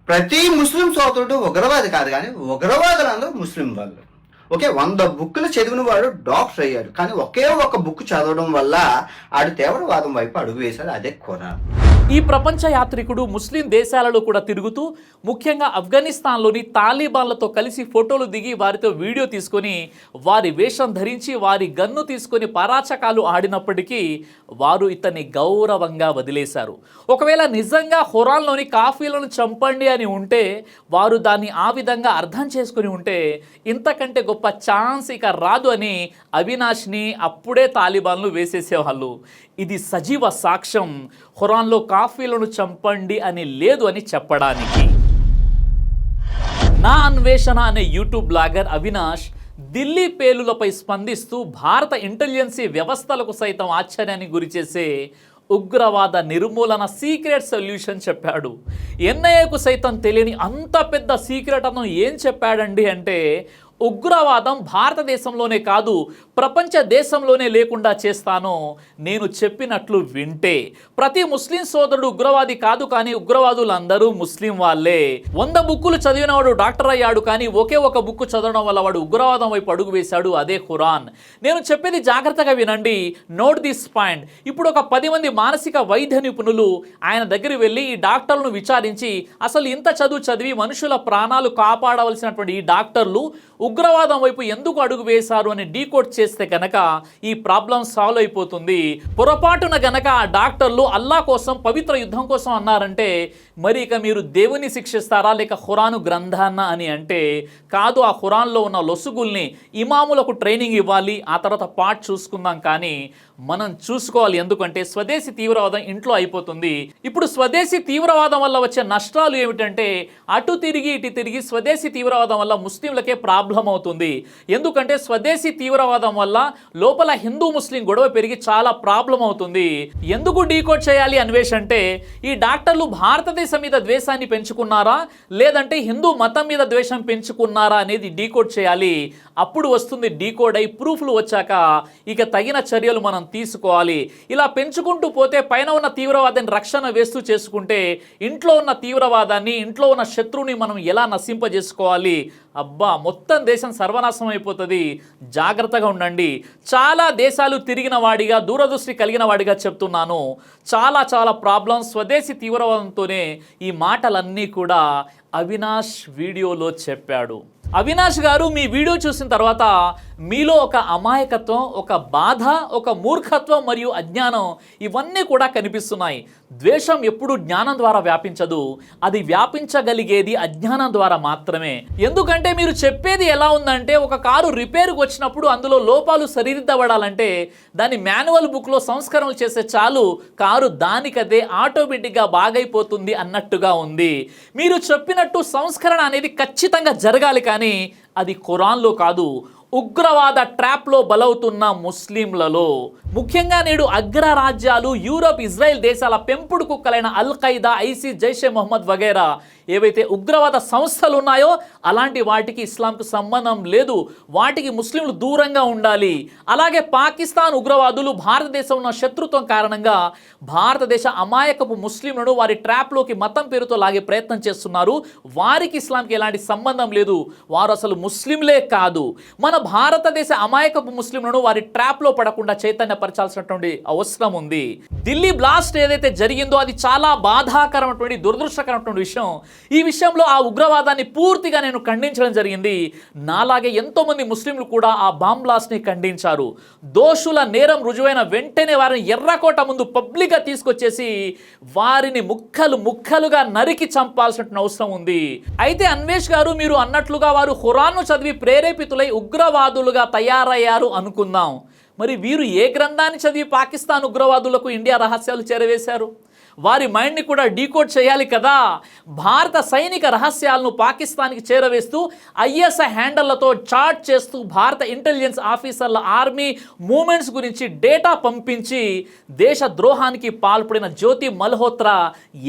ప్రతి ముస్లిం సోదరుడు ఉగ్రవాది కాదు, కానీ ఉగ్రవాదులందరూ ముస్లిం వాళ్ళు. ఓకే, 100 బుక్కులు చదివిన వాడు డాక్టర్ అయ్యాడు, కానీ ఒకే ఒక బుక్ చదవడం వల్ల ఆడు తీవ్రవాదం వైపు అడుగు వేశాడు. అదే ఖురాన్. ఈ ప్రపంచ యాత్రికుడు ముస్లిం దేశాలలో కూడా తిరుగుతూ ముఖ్యంగా ఆఫ్ఘనిస్తాన్లోని తాలిబాన్లతో కలిసి ఫోటోలు దిగి వారితో వీడియో తీసుకొని వారి వేషం ధరించి వారి గన్ను తీసుకొని పరాచకాలు ఆడినప్పటికీ వారు ఇతన్ని గౌరవంగా వదిలేశారు. ఒకవేళ నిజంగా ఖురాన్లోని కాఫీలను చంపండి అని ఉంటే వారు దాన్ని ఆ విధంగా అర్థం చేసుకుని ఉంటే ఇంతకంటే గొప్ప ఛాన్స్ ఇక రాదు అని అవినాష్ని అప్పుడే తాలిబాన్లు వేసేసేవాళ్ళు. ఇది సజీవ సాక్ష్యం ఖురాన్లో కాఫీలను చంపండి అని లేదు అని చెప్పడానికి. నా అన్వేషణ అనే యూట్యూబ్ బ్లాగర్ అవినాష్ ఢిల్లీ పేలులపై స్పందిస్తూ భారత ఇంటెలిజెన్సీ వ్యవస్థలకు సైతం ఆశ్చర్యాన్ని గురిచేసే ఉగ్రవాద నిర్మూలన సీక్రెట్ సొల్యూషన్ చెప్పాడు. ఎన్ఐఏకు సైతం తెలియని అంత పెద్ద సీక్రెట్ అతను ఏం చెప్పాడండి అంటే, ఉగ్రవాదం భారతదేశంలోనే కాదు ప్రపంచ దేశంలోనే లేకుండా చేస్తాను నేను చెప్పినట్లు వింటే. ప్రతి ముస్లిం సోదరుడు ఉగ్రవాది కాదు, కానీ ఉగ్రవాదులందరూ ముస్లిం వాళ్ళే. 100 బుక్కులు చదివినవాడు డాక్టర్ అయ్యాడు, కానీ ఒకే ఒక బుక్కు చదవడం వల్ల వాడు ఉగ్రవాదం వైపు అడుగు వేశాడు. అదే ఖురాన్. నేను చెప్పేది జాగ్రత్తగా వినండి, నోట్ దిస్ పాయింట్. ఇప్పుడు ఒక 10 మంది మానసిక వైద్య నిపుణులు ఆయన దగ్గర వెళ్ళి ఈ డాక్టర్లను విచారించి అసలు ఇంత చదివి మనుషుల ప్రాణాలు కాపాడవలసినటువంటి ఈ డాక్టర్లు ఉగ్రవాదం వైపు ఎందుకు అడుగు వేశారు అని డీకోడ్ చేస్తే కనుక ఈ ప్రాబ్లం సాల్వ్ అయిపోతుంది. పొరపాటున గనక ఆ డాక్టర్లు అల్లా కోసం పవిత్ర యుద్ధం కోసం అన్నారంటే మరి ఇక మీరు దేవుని శిక్షిస్తారా లేక ఖురాను గ్రంథాన్న అని అంటే కాదు. ఆ ఖురాన్లో ఉన్న లొసుగుల్ని ఇమాములకు ట్రైనింగ్ ఇవ్వాలి, ఆ తర్వాత పాఠ్ చూసుకుందాం, కానీ మనం చూసుకోవాలి. ఎందుకంటే స్వదేశీ తీవ్రవాదం ఇంట్లో అయిపోతుంది. ఇప్పుడు స్వదేశీ తీవ్రవాదం వల్ల వచ్చే నష్టాలు ఏమిటంటే అటు తిరిగి ఇటు తిరిగి స్వదేశీ తీవ్రవాదం వల్ల ముస్లింలకే ప్రాబ్లం అవుతుంది. ఎందుకంటే స్వదేశీ తీవ్రవాదం వల్ల లోపల హిందూ ముస్లిం గొడవ పెరిగి చాలా ప్రాబ్లం అవుతుంది. ఎందుకు డీకోడ్ చేయాలి అన్వేష్ అంటే, ఈ డాక్టర్లు భారతదేశం మీద ద్వేషాన్ని పెంచుకున్నారా లేదంటే హిందూ మతం మీద ద్వేషం పెంచుకున్నారా అనేది డీకోడ్ చేయాలి. అప్పుడు వస్తుంది డీకోడ్ అయి ప్రూఫ్లు వచ్చాక ఇక తగిన చర్యలు మనం తీసుకోవాలి. ఇలా పెంచుకుంటూ పోతే పైన ఉన్న తీవ్రవాదాన్ని రక్షణ వేస్తూ చేసుకుంటే ఇంట్లో ఉన్న తీవ్రవాదాన్ని, ఇంట్లో ఉన్న శత్రువుని మనం ఎలా నశింపజేసుకోవాలి? అబ్బా, మొత్తం దేశం సర్వనాశనం అయిపోతుంది. జాగ్రత్తగా ఉండండి. చాలా దేశాలు తిరిగిన వాడిగా, దూరదృష్టి కలిగిన వాడిగా చెప్తున్నాను. చాలా ప్రాబ్లమ్స్ స్వదేశీ తీవ్రవాదంతోనే ఈ మాటలన్నీ కూడా అవినాష్ వీడియోలో చెప్పాడు. అవినాష్ గారు మీ వీడియో చూసిన తర్వాత మీలో ఒక అమాయకత్వం, ఒక బాధ, ఒక మూర్ఖత్వం మరియు అజ్ఞానం ఇవన్నీ కూడా కనిపిస్తున్నాయి. ద్వేషం ఎప్పుడు జ్ఞానం ద్వారా వ్యాపించదు, అది వ్యాపించగలిగేది అజ్ఞానం ద్వారా మాత్రమే. ఎందుకంటే మీరు చెప్పేది ఎలా ఉందంటే, ఒక కారు రిపేర్కి వచ్చినప్పుడు అందులో లోపాలు సరిదిద్దబడాలంటే దాని మాన్యువల్ బుక్లో సంస్కరణలు చేస్తే చాలు, కారు దానికదే ఆటోమేటిక్గా బాగైపోతుంది అన్నట్టుగా ఉంది. మీరు చెప్పినట్టు సంస్కరణ అనేది ఖచ్చితంగా జరగాలి, కానీ అది ఖురాన్లో కాదు, ఉగ్రవాద ట్రాప్లో బలవుతున్న ముస్లింలలో. ముఖ్యంగా నేడు అగ్రరాజ్యాలు, యూరోప్, ఇజ్రాయెల్ దేశాల పెంపుడు కుక్కలైన అల్ ఖైదా, ఐసిస్, జైషే మొహమ్మద్ వగైరా ఏవైతే ఉగ్రవాద సంస్థలు ఉన్నాయో అలాంటి వాటికి ఇస్లాంకు సంబంధం లేదు. వాటికి ముస్లింలు దూరంగా ఉండాలి. అలాగే పాకిస్తాన్ ఉగ్రవాదులు భారతదేశం ఉన్న శత్రుత్వం కారణంగా భారతదేశ అమాయకపు ముస్లింలను వారి ట్రాప్లోకి మతం పేరుతో లాగే ప్రయత్నం చేస్తున్నారు. వారికి ఇస్లాంకి ఎలాంటి సంబంధం లేదు, వారు అసలు ముస్లింలే కాదు. మన భారతదేశ అమాయకపు ముస్లింలను వారి ట్రాప్లో పడకుండా చైతన్యపరచాల్సినటువంటి అవసరం ఉంది. ఢిల్లీ బ్లాస్ట్ ఏదైతే జరిగిందో అది చాలా బాధాకరమైనటువంటి, దురదృష్టకరమైనటువంటి విషయం. ఈ విషయంలో ఆ ఉగ్రవాదాన్ని పూర్తిగా నేను ఖండించడం జరిగింది. నాలాగే ఎంతో మంది ముస్లింలు కూడా ఆ బాంబ్ బ్లాస్ట్ని ఖండించారు. దోషుల నేరం రుజువైన వెంటనే వారిని ఎర్రకోట ముందు పబ్లిక్గా తీసుకొచ్చేసి వారిని ముక్కలుగా నరికి చంపాల్సిన అవసరం ఉంది. అయితే అన్వేష్ గారు, మీరు అన్నట్లుగా వారు ఖురాన్ను చదివి ప్రేరేపితులై ఉగ్రవాదులుగా తయారయ్యారు అనుకుందాం. మరి వీరు ఏ గ్రంథాన్ని చదివి పాకిస్తాన్ ఉగ్రవాదులకు ఇండియా రహస్యాలు చేరవేశారు? వారి మైండ్ని కూడా డీకోడ్ చేయాలి కదా. భారత సైనిక రహస్యాలను పాకిస్తాన్కి చేరవేస్తూ ఐఎస్ఐ హ్యాండళ్లతో చాట్ చేస్తూ భారత ఇంటెలిజెన్స్ ఆఫీసర్ల ఆర్మీ మూమెంట్స్ గురించి డేటా పంపించి దేశ ద్రోహానికి పాల్పడిన జ్యోతి మల్హోత్రా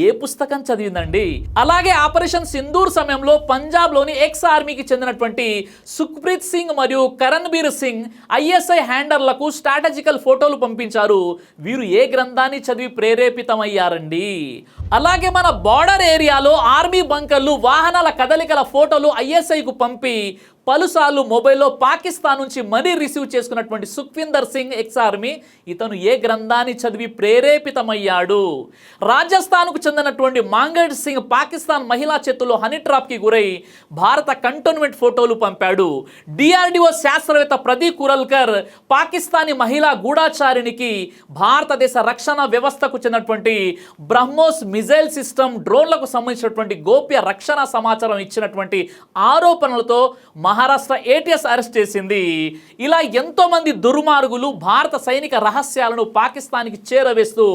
ఏ పుస్తకం చదివిందండి? అలాగే ఆపరేషన్ సింధూర్ సమయంలో పంజాబ్లోని ఎక్స్ ఆర్మీకి చెందినటువంటి సుఖ్ప్రీత్ సింగ్ మరియు కరణ్బీర్ సింగ్ ఐఎస్ఐ హ్యాండర్లకు స్ట్రాటజికల్ ఫోటోలు పంపించారు. వీరు ఏ గ్రంథాన్ని చదివి ప్రేరేపితమయ్యారు? చేశారండి. అలాగే మన బార్డర్ ఏరియాలో ఆర్మీ బంకర్లు, వాహనాల కదలికల ఫోటోలు ఐఎస్ఐకు పంపి పలుసార్లు మొబైల్లో పాకిస్తాన్ నుంచి మనీ రిసీవ్ చేసుకున్నటువంటి సుఖ్విందర్ సింగ్ ఎక్స్ ఆర్మీ, ఇతను ఏ గ్రంథాన్ని చదివి ప్రేరేపితమయ్యాడు? రాజస్థాన్కు చెందినటువంటి మాంగడ్ సింగ్ పాకిస్తాన్ మహిళా చేతుల్లో హనీ ట్రాప్కి గురై భారత కంటోన్మెంట్ ఫోటోలు పంపాడు. డిఆర్డిఓ శాస్త్రవేత్త ప్రదీప్ కురల్కర్ పాకిస్తానీ మహిళా గూఢాచారినికి భారతదేశ రక్షణ వ్యవస్థకు చెందినటువంటి బ్రహ్మోస్ మిజైల్ సిస్టమ్ డ్రోన్లకు సంబంధించినటువంటి గోప్య రక్షణ సమాచారం ఇచ్చినటువంటి ఆరోపణలతో మహారాష్ట్ర ఏటీఎస్ అరెస్ట్ చేసింది. ఇలా ఎంతో మంది దుర్మార్గులు భారత సైనిక రహస్యాలను పాకిస్తాన్కి చేరవేస్తూ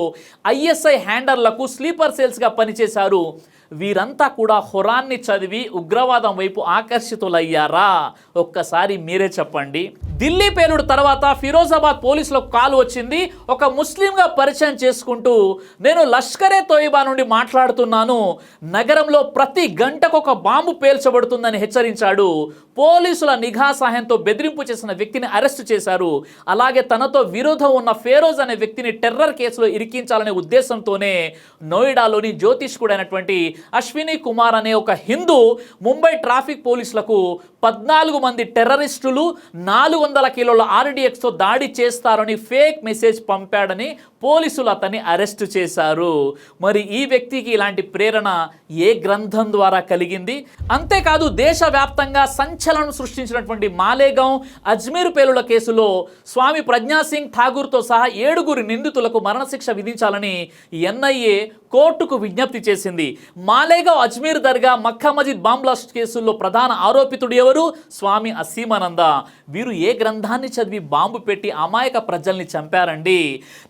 ఐఎస్ఐ హ్యాండర్లకు స్లీపర్ సెల్స్గా పనిచేశారు. వీరంతా కూడా ఖురాన్ని చదివి ఉగ్రవాదం వైపు ఆకర్షితులయ్యారా? ఒక్కసారి మీరే చెప్పండి. ఢిల్లీ పేలుడు తర్వాత ఫిరోజాబాద్ పోలీసులకు కాల్ వచ్చింది. ఒక ముస్లింగా పరిచయం చేసుకుంటూ, నేను లష్కరే తోయిబా నుండి మాట్లాడుతున్నాను, నగరంలో ప్రతి గంటకు ఒక బాంబు పేల్చబడుతుందని హెచ్చరించాడు. పోలీసుల నిఘా సహాయంతో బెదిరింపు చేసిన వ్యక్తిని అరెస్టు చేశారు. అలాగే తనతో విరోధం ఉన్న ఫేరోజ్ అనే వ్యక్తిని టెర్రర్ కేసులో ఇరికించాలనే ఉద్దేశంతోనే నోయిడాలోని జ్యోతిష్కుడైనటువంటి అశ్విని కుమార్ అనే ఒక హిందూ ముంబై ట్రాఫిక్ పోలీసులకు 14 మంది టెర్రరిస్టులు 400 కిలోల ఆర్డిఎక్స్తో దాడి చేస్తారని ఫేక్ మెసేజ్ పంపాడని పోలీసులు అతన్ని అరెస్టు చేశారు. మరి ఈ వ్యక్తికి ఇలాంటి ప్రేరణ ఏ గ్రంథం ద్వారా కలిగింది? అంతేకాదు దేశవ్యాప్తంగా సంచలనం సృష్టించినటువంటి మాలేగాం, అజ్మీర్ పేలుల కేసులో స్వామి ప్రజ్ఞాసింగ్ ఠాగూర్తో సహా 7 నిందితులకు మరణశిక్ష విధించాలని ఎన్ఐఏ కోర్టుకు విజ్ఞప్తి చేసింది. మాలేగావ్, అజ్మీర్ దర్గా, మక్కా మజిద్ బాంబ్ బ్లాస్ట్ కేసుల్లో ప్రధాన ఆరోపితుడు ఎవరు? స్వామి అసీమానంద. వీరు ఏ గ్రంథాన్ని చదివి బాంబు పెట్టి అమాయక ప్రజల్ని చంపారండి?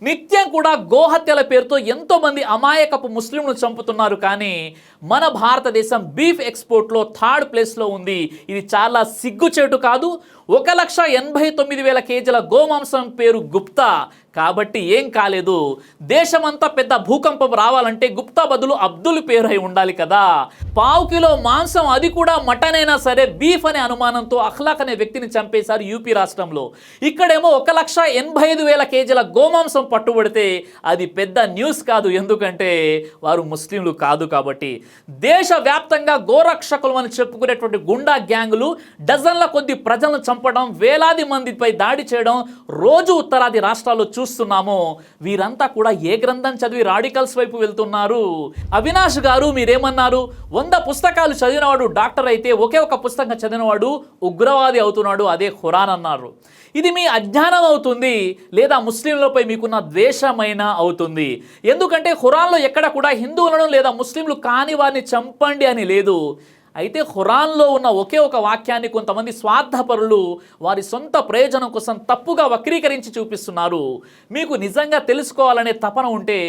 నిత్యం కూడా గోహత్యల పేరుతో ఎంతో మంది అమాయకపు ముస్లింలు చంపుతున్నారు. కానీ మన భారతదేశం బీఫ్ ఎక్స్పోర్ట్లో 3rd ప్లేస్లో ఉంది. ఇది చాలా సిగ్గుచేటు కాదు? 1,89,000 కేజీల గోమాంసం పేరు గుప్తా. కాబట్టి ఏం కాలేదు. దేశమంతా పెద్ద భూకంపం రావాలంటే గుప్తా బదులు అబ్దుల్ పేరు అయి ఉండాలి కదా. 1/2 కిలో మాంసం, అది కూడా మటన్ అయినా సరే, బీఫ్ అనే అనుమానంతో అఖ్లాక్ అనే వ్యక్తిని చంపేశారు యూపీ రాష్ట్రంలో. ఇక్కడేమో 1,85,000 కేజీల గోమాంసం పట్టుబడితే అది పెద్ద న్యూస్ కాదు. ఎందుకంటే వారు ముస్లింలు కాదు కాబట్టి. దేశవ్యాప్తంగా గోరక్షకులు అని చెప్పుకునేటువంటి గుండా గ్యాంగులు డజన్ల కొద్ది ప్రజలను చంపడం, వేలాది మందిపై దాడి చేయడం రోజు ఉత్తరాది రాష్ట్రాల్లో చూస్తున్నాము. వీరంతా కూడా ఏ గ్రంథం చదివి రాడికల్స్ వైపు వెళ్తున్నారు? అవినాష్ గారు మీరేమన్నారు? 100 పుస్తకాలు చదివినవాడు డాక్టర్ అయితే ఒకే ఒక పుస్తకం చదివినవాడు ఉగ్రవాది అవుతున్నాడు, అదే ఖురాన్ అన్నారు. ఇది మీ అజ్ఞానం అవుతుంది, లేదా ముస్లింలపై మీకున్న ద్వేషమైన అవుతుంది. ఎందుకంటే ఖురాన్లో ఎక్కడ కూడా హిందువులను లేదా ముస్లింలు కాని వారిని చంపండి అని లేదు. అయితే ఖురాన్లో ఉన్న ఒకే ఒక వాక్యాన్ని కొంతమంది స్వార్థపరులు వారి సొంత ప్రయోజనం కోసం తప్పుగా వక్రీకరించి చూపిస్తున్నారు. మీకు నిజంగా తెలుసుకోవాలనే తపన ఉంటే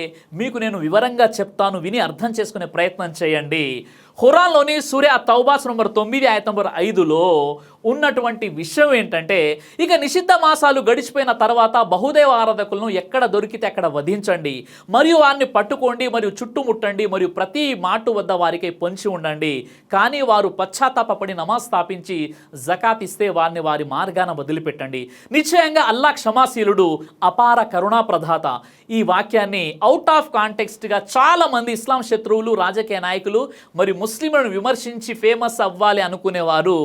మీకు నేను వివరంగా చెప్తాను, విని అర్థం చేసుకునే ప్రయత్నం చేయండి. ఖురాన్లోని సూర తౌబా నంబర్ 9 ఆయత నంబర్ 5లో ఉన్నటువంటి విషయం ఏంటంటే, ఇక నిషిద్ధ మాసాలు గడిచిపోయిన తర్వాత బహుదేవ ఆరాధకులను ఎక్కడ దొరికితే అక్కడ వధించండి, మరియు వారిని పట్టుకోండి, మరియు చుట్టుముట్టండి, మరియు ప్రతి మాటు వద్ద వారికి పొంచి ఉండండి. కానీ వారు పశ్చాత్తాపడి నమాజ్ స్థాపించి జకాత్ ఇస్తే వారిని వారి మార్గాన వదిలిపెట్టండి. నిశ్చయంగా అల్లా క్షమాశీలుడు, అపార కరుణా ప్రదాత. ఈ వాక్యాన్ని అవుట్ ఆఫ్ కాంటెక్స్ట్గా చాలా మంది ఇస్లాం శత్రువులు, రాజకీయ నాయకులు మరియు ముస్లింలను విమర్శించి ఫేమస్ అవ్వాలి అనుకునేవారు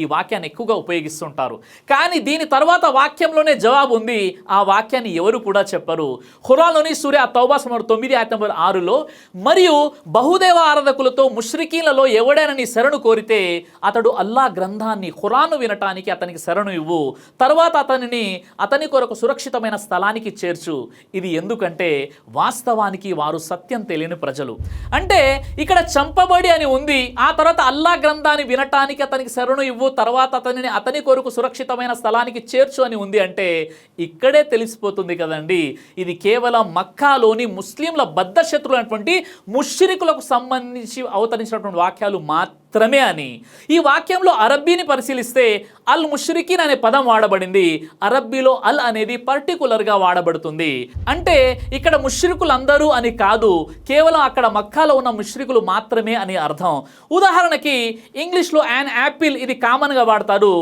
ఈ వాక్యాన్ని ఎక్కువగా ఉపయోగిస్తుంటారు. కానీ దీని తర్వాత వాక్యంలోనే జవాబు ఉంది. ఆ వాక్యాన్ని ఎవరు కూడా చెప్పరు. ఖురాన్లోని సూర తౌబా నంబర్ 9 ఆయత నంబర్ 6లో, మరియు బహుదేవ ఆరాధకులతో ముష్రికీన్లలో ఎవడైనా నీ శరణు కోరితే అతడు అల్లా గ్రంథాన్ని ఖురాను వినటానికి అతనికి శరణు ఇవ్వు, తర్వాత అతని కొరకు సురక్షితమైన స్థలానికి చేర్చు. ఇది ఎందుకంటే వాస్తవానికి వారు సత్యం తెలియని ప్రజలు. అంటే ఇక్కడ చంపబడి అని ఉంది, ఆ తర్వాత అల్లా గ్రంథాన్ని వినటానికి అతనికి శరణు ఇవ్వు, తర్వాత అతని కొరకు సురక్షితమైన స్థలానికి చేర్చు అని ఉంది. అంటే ఇక్కడే తెలిసిపోతుంది కదండి, ఇది కేవలం మక్కాలోని ముస్లింల బద్ధశత్రులు అయినటువంటి ముష్రికులకు సంబంధించి అవతరించినటువంటి వాక్యాలు మాత్రమే మాత్రమే అని. ఈ వాక్యంలో అరబ్బీని పరిశీలిస్తే అల్ ముష్రికీన్ అనే పదం వాడబడింది. అరబ్బీలో అల్ అనేది పర్టికులర్గా వాడబడుతుంది. అంటే ఇక్కడ ముష్రికులందరూ అని కాదు, కేవలం అక్కడ మక్కాలో ఉన్న ముష్రికులు మాత్రమే అని అర్థం. ఉదాహరణకి ఇంగ్లీష్లో యాన్ యాపిల్ ఇది కామన్గా వాడతారు,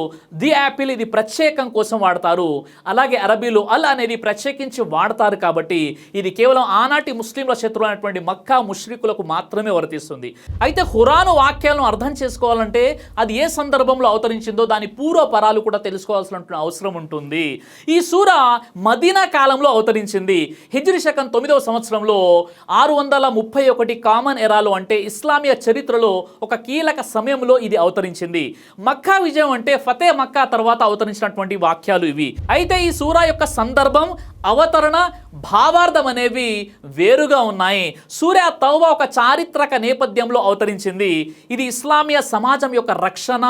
ది యాపిల్ ఇది ప్రత్యేకం కోసం వాడతారు. అలాగే అరబీలో అల్ అనేది ప్రత్యేకించి వాడతారు. కాబట్టి ఇది కేవలం ఆనాటి ముస్లింల శత్రువు అయినటువంటి మక్కా ముష్రికులకు మాత్రమే వర్తిస్తుంది. అయితే ఖురాను వాక్యాలను అర్థం చేసుకోవాలంటే అది ఏ సందర్భంలో అవతరించిందో దాని పూర్వపరాలు కూడా తెలుసుకోవాల్సిన అవసరం ఉంటుంది. ఈ సూర మదీనా కాలంలో అవతరించింది. హిజ్రీ శకం 9వ సంవత్సరంలో 631 కామన్ ఎరాలో అంటే ఇస్లామియ చరిత్రలో ఒక కీలక సమయంలో ఇది అవతరించింది. మక్కా విజయం అంటే ఫతే మక్కా తర్వాత అవతరించినటువంటి వాక్యాలు ఇవి. అయితే ఈ సూరా యొక్క సందర్భం, అవతరణ, భావార్థం అనేవి వేరుగా ఉన్నాయి. సూరా తౌబా ఒక చారిత్రక నేపథ్యంలో అవతరించింది. ఇది ఇస్లామియ సమాజం యొక్క రక్షణ,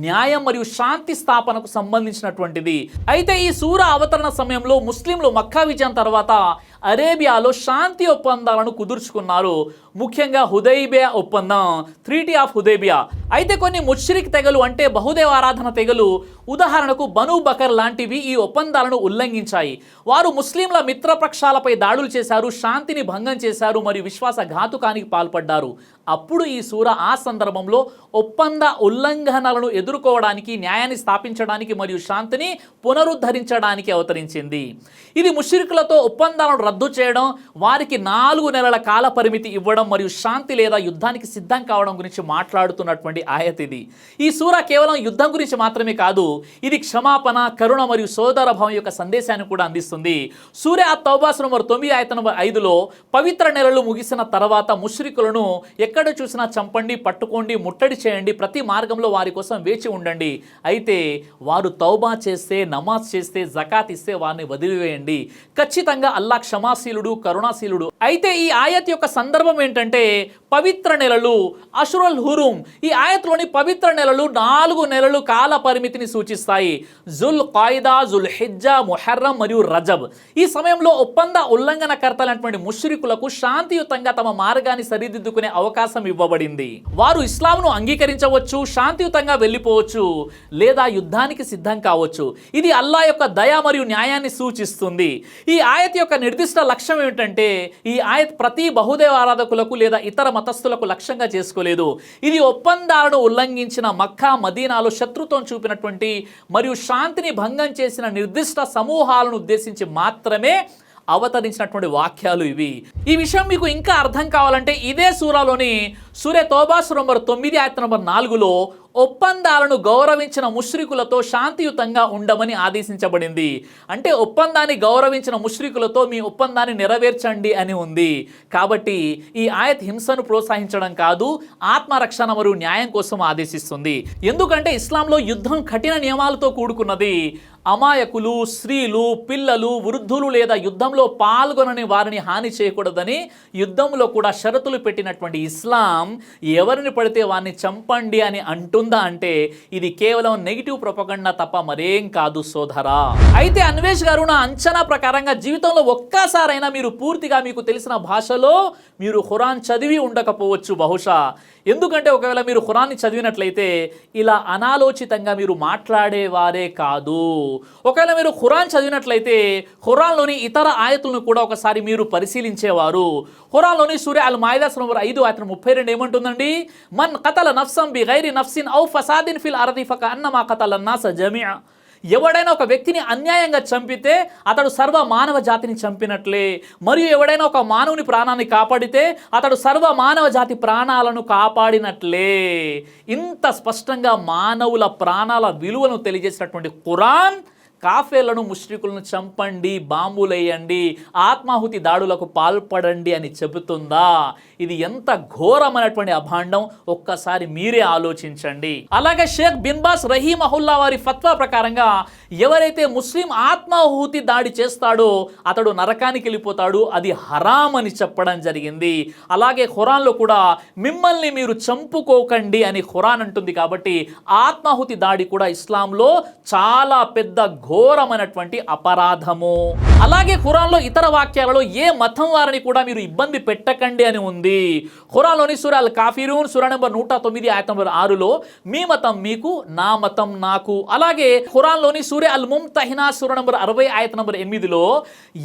న్యాయం మరియు శాంతి స్థాపనకు సంబంధించినటువంటిది. అయితే ఈ సూరా అవతరణ సమయంలో ముస్లింలు మక్కా విజయం తర్వాత అరేబియాలో శాంతి ఒప్పందాలను కుదుర్చుకున్నారు. ముఖ్యంగా హుదైబియా ఒప్పందం, ట్రీటీ ఆఫ్ హుదైబియా. అయితే కొన్ని ముష్రిక్ తెగలు అంటే బహుదేవ ఆరాధన తెగలు, ఉదాహరణకు బనూ బకర్ లాంటివి ఈ ఒప్పందాలను ఉల్లంఘించాయి. వారు ముస్లింల మిత్రపక్షాలపై దాడులు చేశారు, శాంతిని భంగం చేశారు మరియు విశ్వాసఘాతుకానికి పాల్పడ్డారు. అప్పుడు ఈ సూర ఆ సందర్భంలో ఒప్పంద ఉల్లంఘనలను ఎదుర్కోవడానికి, న్యాయాన్ని స్థాపించడానికి మరియు శాంతిని పునరుద్ధరించడానికి అవతరించింది. ఇది ముష్రికులతో ఒప్పందాలను రద్దు చేయడం, వారికి 4 నెలల కాల పరిమితి ఇవ్వడం మరియు శాంతి లేదా యుద్ధానికి సిద్ధం కావడం గురించి మాట్లాడుతున్నటువంటి ఆయత్ ఇది. ఈ సూర కేవలం యుద్ధం గురించి మాత్రమే కాదు, ఇది క్షమాపణ, కరుణ మరియు సోదర భావం యొక్క సందేశాన్ని కూడా అందిస్తుంది. సూరా అతౌబా నంబర్ 9 ఆయత్ నంబర్ 5లో పవిత్ర నెలలు ముగిసిన తర్వాత ముష్రికులను ఎక్కడ చూసినా చంపండి, పట్టుకోండి, ముట్టడి చేయండి, ప్రతి మార్గంలో వారి కోసం వేచి ఉండండి. అయితే వారు తౌబా చేస్తే, నమాజ్ చేస్తే, జకాత్ ఇస్తే వారిని వదిలివేయండి. ఖచ్చితంగా అల్లా క్షమాశీలుడు, కరుణాశీలుడు. అయితే ఈ ఆయత్ యొక్క సందర్భం ఏంటంటే పవిత్ర నెలలు, అష్రుల్ హురుమ్. ఈ ఆయత్లోని పవిత్ర నెలలు 4 నెలలు కాల పరిమితిని సూచిస్తాయి. జుల్ ఖాయిదా, జుల్ హిజ్జా, ముహర్రం మరియు రజబ్. ఈ సమయంలో ఒప్పంద ఉల్లంఘనకర్తలైనటువంటి ముష్రికులకు శాంతియుతంగా తమ మార్గాన్ని సరిదిద్దుకునే అవకాశం ఇవ్వబడింది. వారు ఇస్లాంను అంగీకరించవచ్చు, శాంతియుతంగా వెళ్ళిపోవచ్చు లేదా యుద్ధానికి సిద్ధం కావచ్చు. ఇది అల్లా యొక్క దయ మరియు న్యాయాన్ని సూచిస్తుంది. ఈ ఆయత్ యొక్క నిర్దిష్ట లక్ష్యం ఏమిటంటే ఈ ఆయత్ ప్రతి బహుదేవ ఆరాధకులకు లేదా ఇతర మతస్థులకు లక్ష్యంగా చేసుకోలేదు. ఇది ఒప్పందాలను ఉల్లంఘించిన మక్కా, మదీనాలో శత్రుత్వం చూపినటువంటి మరియు శాంతిని భంగం చేసిన నిర్దిష్ట సమూహాలను ఉద్దేశించి మాత్రమే అవతరించినటువంటి వాక్యాలు ఇవి. ఈ విషయం మీకు ఇంకా అర్థం కావాలంటే ఇదే సూరాలోని సూరా తౌబా నంబర్ 9 ఆయత్ నంబర్ 4లో ఒప్పందాలను గౌరవించిన ముష్రికులతో శాంతియుతంగా ఉండమని ఆదేశించబడింది. అంటే ఒప్పందాన్ని గౌరవించిన ముష్రికులతో మీ ఒప్పందాన్ని నెరవేర్చండి అని ఉంది. కాబట్టి ఈ ఆయత్ హింసను ప్రోత్సహించడం కాదు, ఆత్మరక్షణ మరియు న్యాయం కోసం ఆదేశిస్తుంది. ఎందుకంటే ఇస్లాంలో యుద్ధం కఠిన నియమాలతో కూడుకున్నది. అమాయకులు, స్త్రీలు, పిల్లలు, వృద్ధులు లేదా యుద్ధంలో పాల్గొనని వారిని హాని చేయకూడదని యుద్ధంలో కూడా షరతులు పెట్టినటువంటి ఇస్లాం ఎవరిని పడితే వారిని చంపండి అని అంటుందా అంటే ఇది కేవలం నెగిటివ్ ప్రొపగండా తప్ప మరేం కాదు సోదరా. అయితే అన్వేష్ గారు, నా అంచనా ప్రకారంగా జీవితంలో ఒక్కసారైనా మీరు పూర్తిగా మీకు తెలిసిన భాషలో మీరు ఖురాన్ చదివి ఉండకపోవచ్చు బహుశా. ఎందుకంటే ఒకవేళ మీరు ఖురాన్ని చదివినట్లయితే ఇలా అనాలోచితంగా మీరు మాట్లాడేవారే కాదు. ఒకవేళ మీరు ఖురాన్ చదివినట్లయితే ఖురాన్లోని ఇతర ఆయతులను కూడా ఒకసారి మీరు పరిశీలించేవారు. ఖురాన్లోని సూరా అల్ మాయిదా నంబర్ 5 ఆయత్ 32 ఏమంటుందండి? మన్ ఖతల నఫ్సం బిగైరి నఫ్సిన్ ఔ ఫసాదిన్ ఫిల్ అర్ది ఫకఅన్నమా ఖతల అన్నాస జమీఅ. ఎవడైనా ఒక వ్యక్తిని అన్యాయంగా చంపితే అతడు సర్వ మానవ జాతిని చంపినట్లే, మరియు ఎవడైనా ఒక మానవుని ప్రాణాన్ని కాపాడితే అతడు సర్వ మానవ జాతి ప్రాణాలను కాపాడినట్లే. ఇంత స్పష్టంగా మానవుల ప్రాణాల విలువను తెలియజేసినటువంటి ఖురాన్ కాఫేర్లను, ముష్రికులను చంపండి, బాంబులేయండి, ఆత్మాహుతి దాడులకు పాల్పడండి అని చెబుతుందా? ఇది ఎంత ఘోరమైనటువంటి అభాండం ఒక్కసారి మీరే ఆలోచించండి. అలాగే షేక్ బిన్ బాస్ రహీమహుల్లా వారి ఫత్వా ప్రకారంగా ఎవరైతే ముస్లిం ఆత్మాహుతి దాడి చేస్తాడో అతడు నరకానికి వెళ్ళిపోతాడు, అది హరాం అని చెప్పడం జరిగింది. అలాగే ఖురాన్లో కూడా మిమ్మల్ని మీరు చంపుకోకండి అని ఖురాన్ అంటుంది. కాబట్టి ఆత్మాహుతి దాడి కూడా ఇస్లాంలో చాలా పెద్ద ఘోరమైనటువంటి అపరాధము. అలాగే ఖురాన్లో ఇతర వాక్యాలలో ఏ మతం వారిని కూడా మీరు ఇబ్బంది పెట్టకండి అని ఉంది. ఖురాన్లోని సూరా అల్ కాఫిరూన్ సూరా నంబర్ 109 ఆయత నంబర్ 6లో మీ మతం మీకు నా మతం నాకు. అలాగే ఖురాన్లోని సూరా అల్ ముమ్తహినా సూరా నంబర్ 60 ఆయత నంబర్ 8లో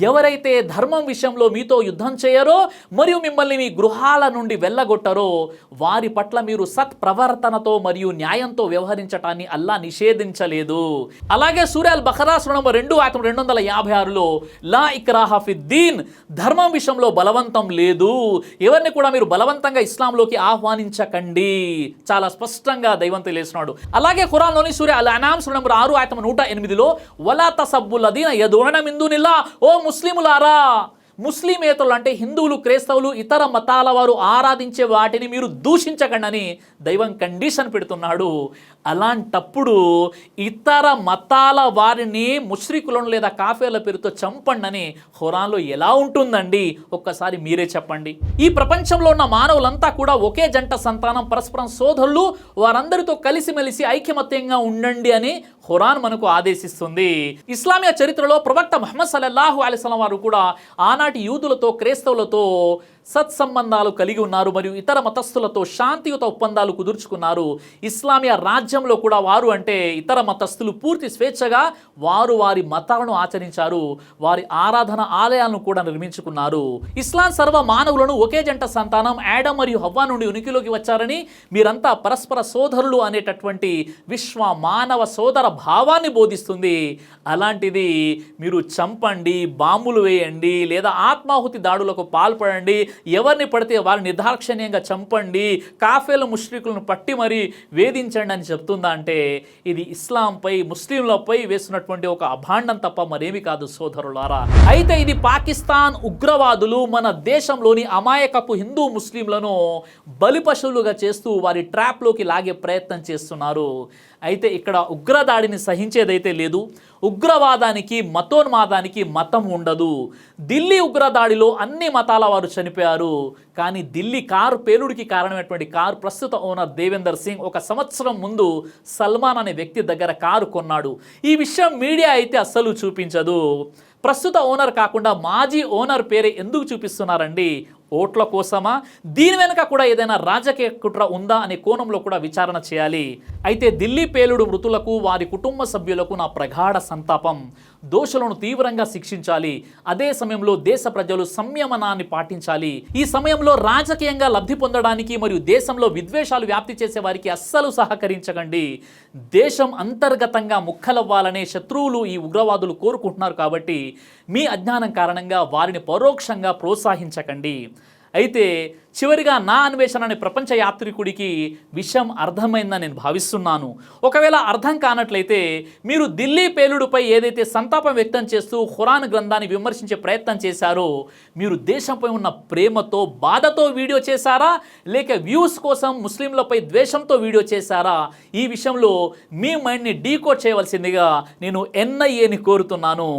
ఎవరైతే ధర్మం విషయంలో మీతో యుద్ధం చేయరో మరియు మిమ్మల్ని మీ గృహాల నుండి వెళ్ళగొట్టరో వారి పట్ల మీరు సత్ప్రవర్తనతో మరియు న్యాయంతో వ్యవహరించటాన్ని అల్లా నిషేధించలేదు. అలాగే సూరా అల్ బఖరా సూరా నంబర్ 2 ఆయత 256లో లా ఇక్రాహ ఫిద్దీన్ ధర్మం విషయంలో బలవంతం లేదు, ఎవరిని కూడా మీరు బలవంతంగా ఇస్లాంలోకి ఆహ్వానించకండి, చాలా స్పష్టంగా దైవం తెలియజేస్తున్నాడు. అలాగే ఖురాన్లోని సూరా అల్ అనామ్ సూరా నంబర్ 6 ఆయత 108లో వలా తసబ్బుల్లదీన యదున మిన్ దునిల్లా, ఓ ముస్లిములారా, ముస్లిమేతరులు అంటే హిందువులు క్రైస్తవులు ఇతర మతాల వారు ఆరాధించే వాటిని మీరు దూషించకండి అని దైవం కండిషన్ పెడుతున్నాడు. అలాంటప్పుడు ఇతర మతాల వారిని ముష్రికులను లేదా కాఫేర్ల పేరుతో చంపండి అని ఖురాన్లో ఎలా ఉంటుందండి? ఒక్కసారి మీరే చెప్పండి. ఈ ప్రపంచంలో ఉన్న మానవులంతా కూడా ఒకే జంట సంతానం, పరస్పరం సోదరులు, వారందరితో కలిసిమెలిసి ఐకమత్యంగా ఉండండి అని ఖురాన్ మనకు ఆదేశిస్తుంది. ఇస్లామియ చరిత్రలో ప్రవక్త ముహమ్మద్ సల్లల్లాహు అలైహి వసల్లం వారు కూడా ఆనాటి యూదులతో క్రైస్తవులతో సత్సంబంధాలు కలిగి ఉన్నారు మరియు ఇతర మతస్థులతో శాంతియుత ఒప్పందాలు కుదుర్చుకున్నారు. ఇస్లామియ రాజ్యంలో కూడా వారు అంటే ఇతర మతస్థులు పూర్తి స్వేచ్ఛగా వారు వారి మతాలను ఆచరించారు, వారి ఆరాధన ఆలయాలను కూడా నిర్మించుకున్నారు. ఇస్లాం సర్వ మానవులను ఒకే జంట సంతానం ఆడమ్ మరియు హవ్వా నుండి ఉనికిలోకి వచ్చారని, మీరంతా పరస్పర సోదరులు అనేటటువంటి విశ్వ మానవ సోదర భావాన్ని బోధిస్తుంది. అలాంటిది మీరు చంపండి, బాంబులు వేయండి లేదా ఆత్మాహుతి దాడులకు పాల్పడండి, ఎవరిని పడితే వారిని నిర్దాక్షిణ్యంగా చంపండి, కాఫేల ముష్రికులను పట్టి మరీ వేధించండి అని చెప్తుందా అంటే ఇది ఇస్లాంపై ముస్లింలపై వేస్తున్నటువంటి ఒక అభాండం తప్ప మరేమి కాదు సోదరులారా. అయితే ఇది పాకిస్తాన్ ఉగ్రవాదులు మన దేశంలోని అమాయకపు హిందూ ముస్లింలను బలిపశువులుగా చేస్తూ వారి ట్రాప్లోకి లాగే ప్రయత్నం చేస్తున్నారు. అయితే ఇక్కడ ఉగ్రదాడిని సహించేదైతే లేదు, ఉగ్రవాదానికి మతోన్మాదానికి మతం ఉండదు. ఢిల్లీ ఉగ్రదాడిలో అన్ని మతాల వారు చనిపోయారు, కానీ ఢిల్లీ కారు పేలుడికి కారణమైనటువంటి కారు ప్రస్తుత ఓనర్ దేవేందర్ సింగ్ ఒక సంవత్సరం ముందు సల్మాన్ అనే వ్యక్తి దగ్గర కారు కొన్నాడు. ఈ విషయం మీడియా అయితే అస్సలు చూపించదు. ప్రస్తుత ఓనర్ కాకుండా మాజీ ఓనర్ పేరే ఎందుకు చూపిస్తున్నారండి? ఓట్ల కోసమా? దీని వెనుక కూడా ఏదైనా రాజకీయ కుట్ర ఉందా అనే కోణంలో కూడా విచారణ చేయాలి. అయితే ఢిల్లీ పేలుడు మృతులకు వారి కుటుంబ సభ్యులకు నా ప్రగాఢ సంతాపం. దోషులను తీవ్రంగా శిక్షించాలి. అదే సమయంలో దేశ ప్రజలు సంయమనాన్ని పాటించాలి. ఈ సమయంలో రాజకీయంగా లబ్ధి పొందడానికి మరియు దేశంలో విద్వేషాలు వ్యాప్తి చేసే వారికి అస్సలు సహకరించకండి. దేశం అంతర్గతంగా ముక్కలవ్వాలనే శత్రువులు ఈ ఉగ్రవాదులు కోరుకుంటున్నారు కాబట్టి మీ అజ్ఞానం కారణంగా వారిని పరోక్షంగా ప్రోత్సహించకండి. అయితే చివరిగా నా అన్వేషణ అనే ప్రపంచ యాత్రికుడికి విషయం అర్థమైందని నేను భావిస్తున్నాను. ఒకవేళ అర్థం కానట్లయితే మీరు ఢిల్లీ పేలుడుపై ఏదైతే సంతాపం వ్యక్తం చేస్తూ ఖురాన్ గ్రంథాన్ని విమర్శించే ప్రయత్నం చేశారో మీరు దేశంపై ఉన్న ప్రేమతో బాధతో వీడియో చేశారా లేక వ్యూస్ కోసం ముస్లింలపై ద్వేషంతో వీడియో చేశారా? ఈ విషయంలో మీ మైండ్ని డీకోడ్ చేయవలసిందిగా నేను ఎన్ఐఏని కోరుతున్నాను.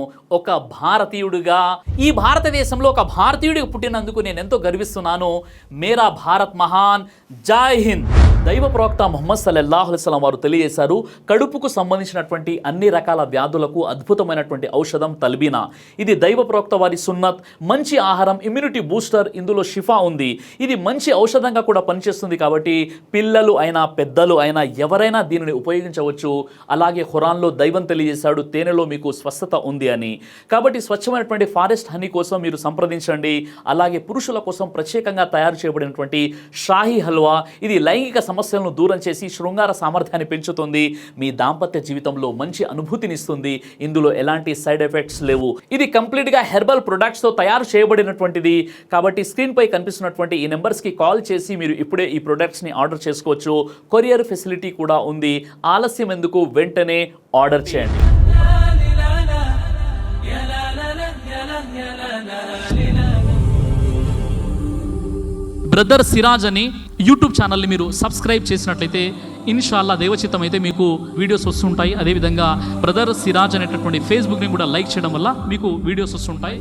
ఒక భారతీయుడిగా ఈ భారతదేశంలో ఒక భారతీయుడికి పుట్టినందుకు నేను ఎంతో గర్విస్తున్నాను. మేరా భారత్ మహాన్, జై హింద్. దైవ ప్రవక్త ముహమ్మద్ సల్లల్లాహు అలైహి వసల్లం వారు తెలియజేశారు, కడుపుకు సంబంధించినటువంటి అన్ని రకాల వ్యాధులకు అద్భుతమైనటువంటి ఔషధం తల్బీనా. ఇది దైవ ప్రవక్త వారి సున్నత్, మంచి ఆహారం, ఇమ్యూనిటీ బూస్టర్, ఇందులో షిఫా ఉంది. ఇది మంచి ఔషధంగా కూడా పనిచేస్తుంది కాబట్టి పిల్లలు అయినా పెద్దలు అయినా ఎవరైనా దీనిని ఉపయోగించవచ్చు. అలాగే ఖురాన్లో దైవం తెలియజేశాడు తేనెలో మీకు స్వస్థత ఉంది అని. కాబట్టి స్వచ్ఛమైనటువంటి ఫారెస్ట్ హనీ కోసం మీరు సంప్రదించండి. అలాగే పురుషుల కోసం ప్రత్యేకంగా తయారు చేయబడినటువంటి షాహీ హల్వా, ఇది లైంగిక సమస్యలను దూరం చేసి శృంగార సామర్థ్యాన్ని పెంచుతుంది, మీ దాంపత్య జీవితంలో మంచి అనుభూతినిస్తుంది. ఇందులో ఎలాంటి సైడ్ ఎఫెక్ట్స్ లేవు. ఇది కంప్లీట్గా హెర్బల్ ప్రొడక్ట్స్తో తయారు చేయబడినటువంటిది. కాబట్టి స్క్రీన్పై కనిపిస్తున్నటువంటి ఈ నెంబర్స్కి కాల్ చేసి మీరు ఇప్పుడే ఈ ప్రొడక్ట్స్ని ఆర్డర్ చేసుకోవచ్చు. కొరియర్ ఫెసిలిటీ కూడా ఉంది. ఆలస్యం ఎందుకు, వెంటనే ఆర్డర్ చేయండి. బ్రదర్ సిరాజ్ అని యూట్యూబ్ ఛానల్ని మీరు సబ్స్క్రైబ్ చేసినట్లయితే ఇన్షాల్లా దైవచిత్తం అయితే మీకు వీడియోస్ వస్తుంటాయి. అదేవిధంగా బ్రదర్ సిరాజ్ అనేటటువంటి ఫేస్బుక్ని కూడా లైక్ చేయడం వల్ల మీకు వీడియోస్ వస్తుంటాయి.